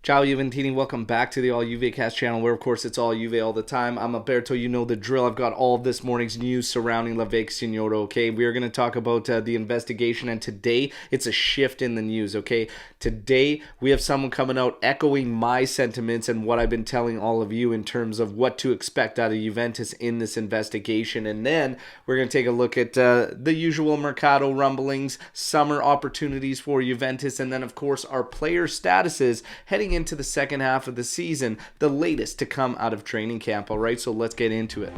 Ciao Juventini, welcome back to the All Juve Cast channel where of course it's all Juve all the time. I'm Alberto, you know the drill. I've got all of this morning's news surrounding La Vecchia Signora, okay? We are going to talk about the investigation, and today it's a shift in the news, okay? Today we have someone coming out echoing my sentiments and what I've been telling all of you in terms of what to expect out of Juventus in this investigation. And then we're going to take a look at the usual Mercato rumblings, summer opportunities for Juventus, and then of course our player statuses heading into the second half of the season, the latest to come out of training camp. All right, so let's get into it.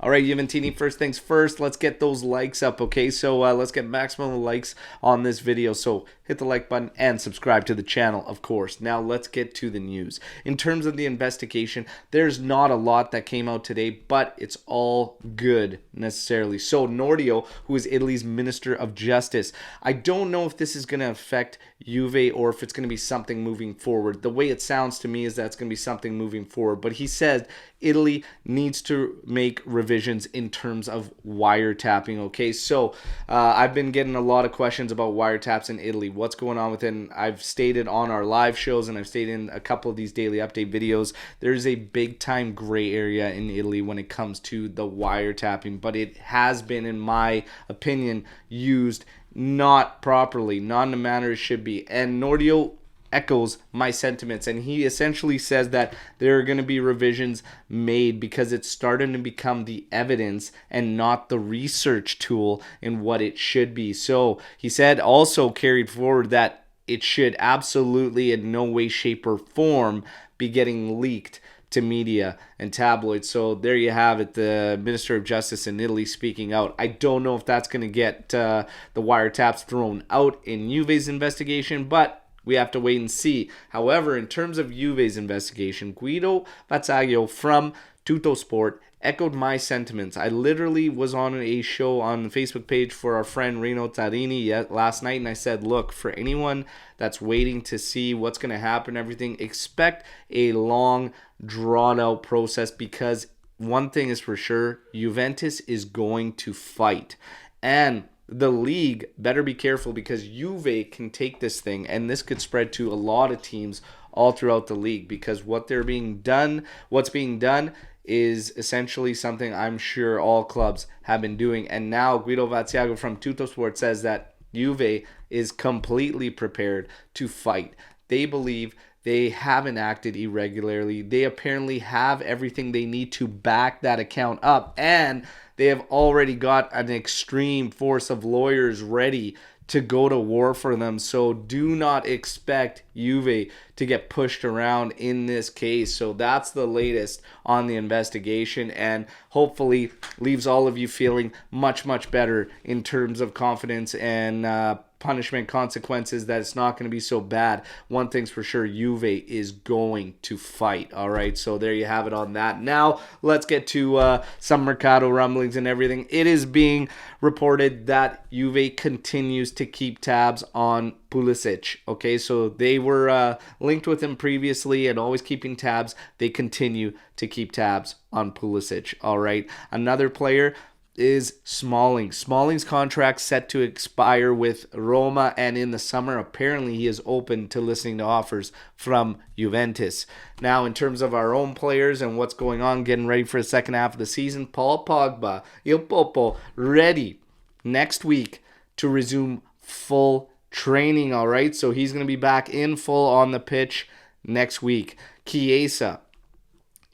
All right, Juventini, first things first, let's get those likes up, okay? So let's get maximum likes on this video. So hit the like button and subscribe to the channel, of course. Now let's get to the news. In terms of the investigation, there's not a lot that came out today, but it's all good necessarily. So Nordio, who is Italy's Minister of Justice, I don't know if this is going to affect Juve or if it's going to be something moving forward. The way it sounds to me is that it's going to be something moving forward, but he said Italy needs to make revisions in terms of wiretapping, okay? So I've been getting a lot of questions about wiretaps in Italy. What's going on with it? And I've stated on our live shows, and I've stated in a couple of these daily update videos, there's a big time gray area in Italy when it comes to the wiretapping, but it has been, in my opinion, used not properly, not in the manner it should be. And Nordio echoes my sentiments, and he essentially says that there are going to be revisions made because it's starting to become the evidence and not the research tool in what it should be. So he said, also carried forward, that it should absolutely in no way, shape, or form be getting leaked to media and tabloids. So there you have it, the Minister of Justice in Italy speaking out. I don't know if that's going to get the wiretaps thrown out in Juve's investigation, but we have to wait and see. However, in terms of Juve's investigation, Guido Vazzaglio from Tuttosport echoed my sentiments. I literally was on a show on the Facebook page for our friend Rino Tarini last night, and I said, look, for anyone that's waiting to see what's going to happen, everything, expect a long, drawn-out process, because one thing is for sure, Juventus is going to fight. And the league better be careful, because Juve can take this thing, and this could spread to a lot of teams all throughout the league, because what's being done is essentially something I'm sure all clubs have been doing. And now Guido Vazzaglio from Tuttosport says that Juve is completely prepared to fight. They believe they haven't acted irregularly. They apparently have everything they need to back that account up, and they have already got an extreme force of lawyers ready to go to war for them. So do not expect Juve to get pushed around in this case. So that's the latest on the investigation, and hopefully leaves all of you feeling much, much better in terms of confidence and punishment consequences, that it's not going to be so bad. One thing's for sure, Juve is going to fight. All right, so there you have it on that. Now let's get to some Mercato rumblings and everything. It is being reported that Juve continues to keep tabs on Pulisic. Okay, so they were linked with him previously and always keeping tabs. They continue to keep tabs on Pulisic. All right, another player is Smalling. Smalling's contract set to expire with Roma, and in the summer apparently he is open to listening to offers from Juventus. Now, in terms of our own players and what's going on, getting ready for the second half of the season, Paul Pogba, Il Popo, ready next week to resume full training. All right, so he's going to be back in full on the pitch next week. Chiesa,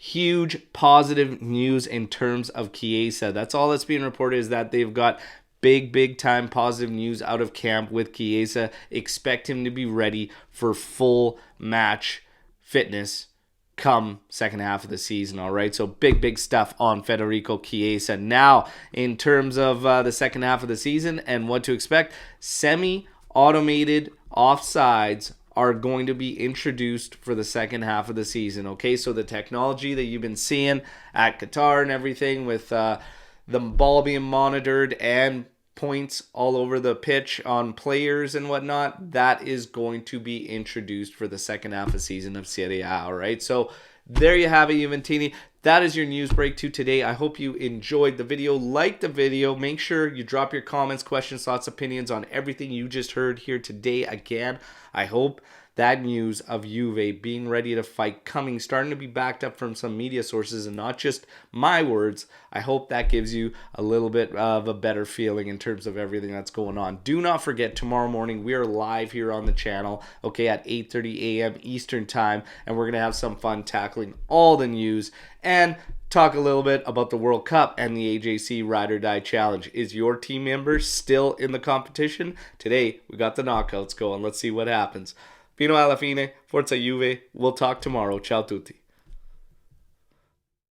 huge positive news in terms of Chiesa. That's all that's being reported, is that they've got big time positive news out of camp with Chiesa. Expect him to be ready for full match fitness come second half of the season. All right, so big stuff on Federico Chiesa. Now, in terms of the second half of the season and what to expect, semi-automated offsides are going to be introduced for the second half of the season. Okay, so the technology that you've been seeing at Qatar and everything, with the ball being monitored and points all over the pitch on players and whatnot, that is going to be introduced for the second half of the season of Serie A. All right, so there you have it, Juventini. that is your news break to today. I hope you enjoyed the video. Like the video. Make sure you drop your comments, questions, thoughts, opinions on everything you just heard here today. Again, I hope that news of Juve being ready to fight, starting to be backed up from some media sources and not just my words. I hope that gives you a little bit of a better feeling in terms of everything that's going on. Do not forget, tomorrow morning we are live here on the channel, okay, at 8:30 a.m. Eastern Time, and we're going to have some fun tackling all the news and talk a little bit about the World Cup and the AJC Ride or Die Challenge. Is your team member still in the competition? Today, we got the knockouts going. Let's see what happens. Fino alla fine, Forza Juve. We'll talk tomorrow. Ciao tutti.